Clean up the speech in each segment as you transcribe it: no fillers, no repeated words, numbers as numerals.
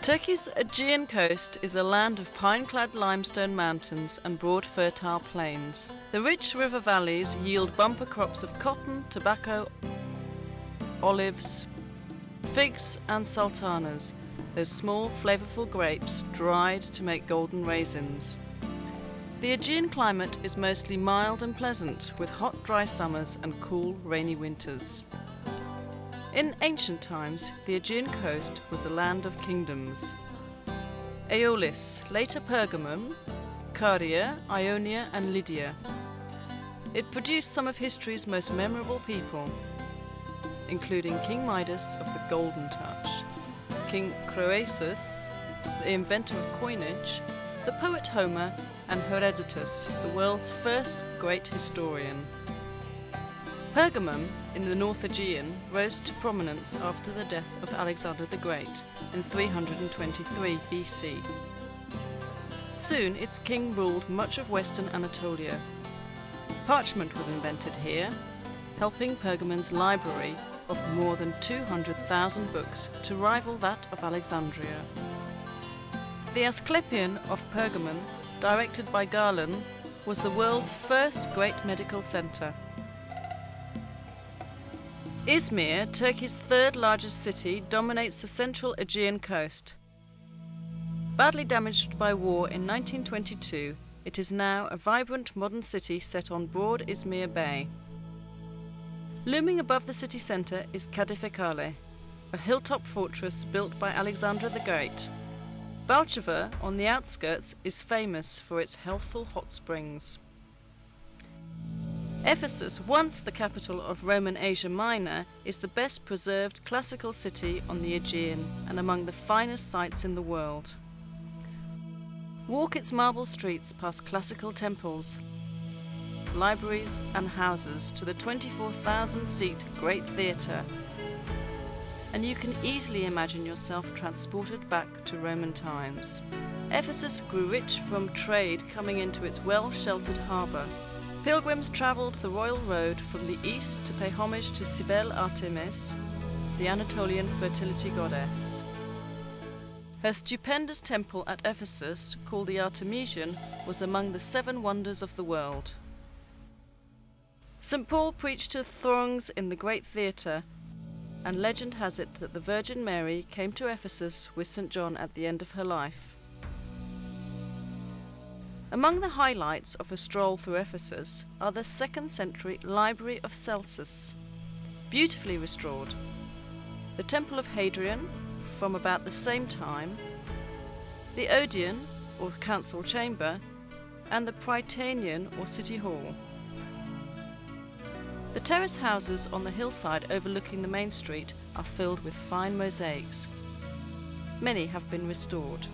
Turkey's Aegean coast is a land of pine-clad limestone mountains and broad fertile plains. The rich river valleys yield bumper crops of cotton, tobacco, olives, figs and sultanas, those small flavorful grapes dried to make golden raisins. The Aegean climate is mostly mild and pleasant, with hot dry summers and cool rainy winters. In ancient times, the Aegean coast was a land of kingdoms. Aeolis, later Pergamum, Caria, Ionia and Lydia. It produced some of history's most memorable people, including King Midas of the Golden Touch, King Croesus, the inventor of coinage, the poet Homer, and Herodotus, the world's first great historian. Pergamum, in the North Aegean, rose to prominence after the death of Alexander the Great in 323 BC. Soon its king ruled much of western Anatolia. Parchment was invented here, helping Pergamon's library of more than 200,000 books to rival that of Alexandria. The Asclepion of Pergamon, directed by Galen, was the world's first great medical centre. Izmir, Turkey's third largest city, dominates the central Aegean coast. Badly damaged by war in 1922, it is now a vibrant modern city set on broad Izmir Bay. Looming above the city centre is Kadifekale, a hilltop fortress built by Alexander the Great. Balchova, on the outskirts, is famous for its healthful hot springs. Ephesus, once the capital of Roman Asia Minor, is the best preserved classical city on the Aegean and among the finest sights in the world. Walk its marble streets past classical temples, libraries and houses to the 24,000-seat Great Theatre, and you can easily imagine yourself transported back to Roman times. Ephesus grew rich from trade coming into its well-sheltered harbour. Pilgrims travelled the royal road from the east to pay homage to Cybele Artemis, the Anatolian fertility goddess. Her stupendous temple at Ephesus, called the Artemision, was among the 7 wonders of the world. St. Paul preached to throngs in the Great Theatre, and legend has it that the Virgin Mary came to Ephesus with St. John at the end of her life. Among the highlights of a stroll through Ephesus are the 2nd century Library of Celsus, beautifully restored, the Temple of Hadrian from about the same time, the Odeon or Council Chamber, and the Prytaneum or City Hall. The terrace houses on the hillside overlooking the main street are filled with fine mosaics. Many have been restored.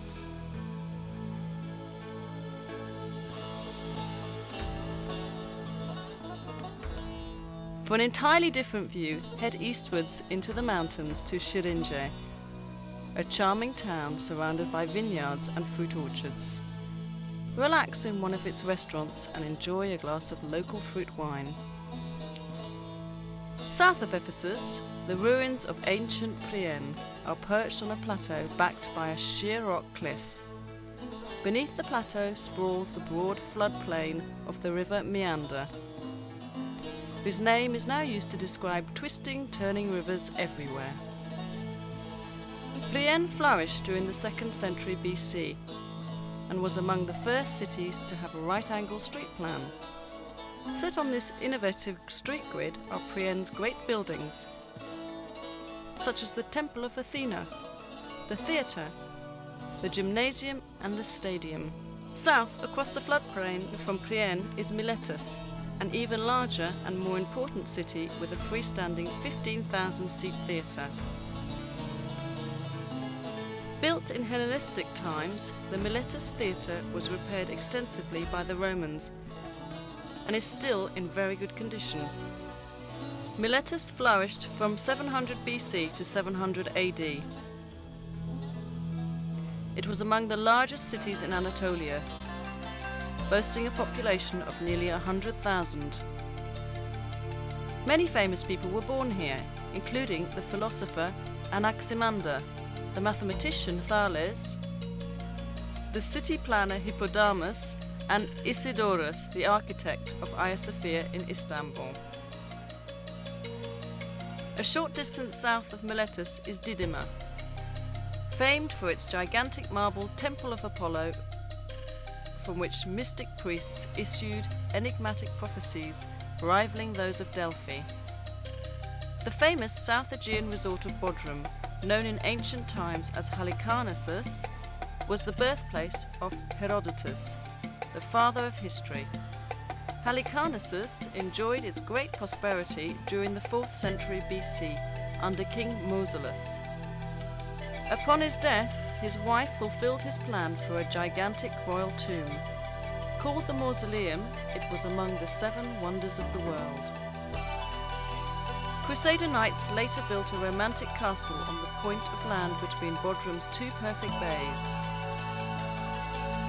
For an entirely different view, head eastwards into the mountains to Şirince, a charming town surrounded by vineyards and fruit orchards. Relax in one of its restaurants and enjoy a glass of local fruit wine. South of Ephesus, the ruins of ancient Priene are perched on a plateau backed by a sheer rock cliff. Beneath the plateau sprawls the broad floodplain of the river Meander, whose name is now used to describe twisting, turning rivers everywhere. Priene flourished during the 2nd century BC and was among the first cities to have a right-angle street plan. Set on this innovative street grid are Priene's great buildings, such as the Temple of Athena, the theatre, the gymnasium and the stadium. South, across the floodplain from Priene, is Miletus, an even larger and more important city with a freestanding 15,000-seat theatre. Built in Hellenistic times, the Miletus theatre was repaired extensively by the Romans and is still in very good condition. Miletus flourished from 700 BC to 700 AD. It was among the largest cities in Anatolia, boasting a population of nearly 100,000. Many famous people were born here, including the philosopher Anaximander, the mathematician Thales, the city planner Hippodamus, and Isidorus, the architect of Hagia Sophia in Istanbul. A short distance south of Miletus is Didyma, famed for its gigantic marble Temple of Apollo, from which mystic priests issued enigmatic prophecies rivaling those of Delphi. The famous South Aegean resort of Bodrum, known in ancient times as Halicarnassus, was the birthplace of Herodotus, the father of history. Halicarnassus enjoyed its great prosperity during the 4th century BC under King Mausolus. Upon his death, his wife fulfilled his plan for a gigantic royal tomb. Called the Mausoleum, it was among the 7 wonders of the world. Crusader knights later built a romantic castle on the point of land between Bodrum's 2 perfect bays.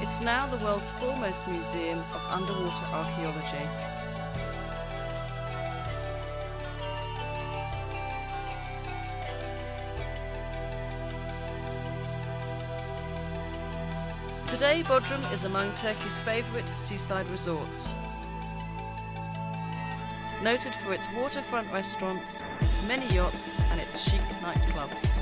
It's now the world's foremost museum of underwater archaeology. Today, Bodrum is among Turkey's favourite seaside resorts. Noted for its waterfront restaurants, its many yachts and its chic nightclubs.